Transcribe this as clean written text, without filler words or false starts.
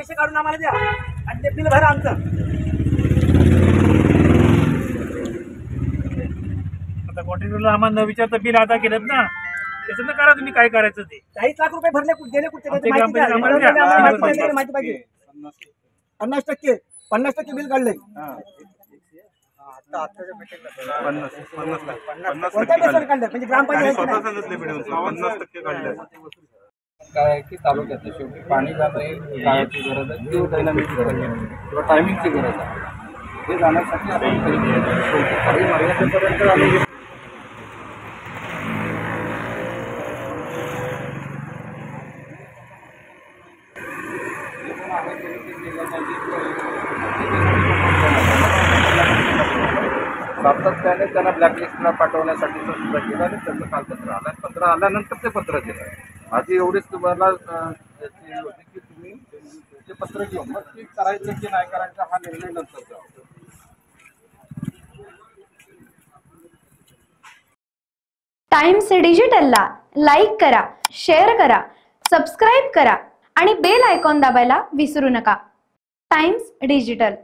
पैसे काढून आम्हाला द्या आणि ते बिल भरा आमचं. आता कॉन्ट्रॅक्टरला आम्हाला न विचारता बिल अदा केलं ना, त्याचं करा तुम्ही काय करायचं ते. 40 लाख रुपये भरले गेले कुठे आमचे माहिती द्या. ग्रामपंचायत आम्हाला द्या. माहिती पाहिजे. 50% बिल काढले. कोणत्या बेसवर काढलं म्हणजे ग्रामपंचायत काय आहे की तालुक्यात शेवटी पाणी जाणे काळाची गरज आहे किंवा दैनंदिन गरज आहे किंवा टायमिंगची गरज आहे. हे जाण्यासाठी आपण शेवटी काही मर्यादेपर्यंत आम्ही सातत्याने त्यांना ब्लॅकलिस्टला पाठवण्यासाठी सुद्धा केलं आणि त्याचं कालपत्र आलं. पत्र आल्यानंतर ते पत्र दिलं. आधी एवढीच तुम्हाला याची होती की तुम्ही ते पत्र घेऊन मग ते करायचं की नाही करायचं हा निर्णय नंतरचा. टाइम्स डिजिटलला लाईक करा, शेअर करा, सबस्क्राईब करा आणि बेल आयकॉन दाबायला विसरू नका. Times digital.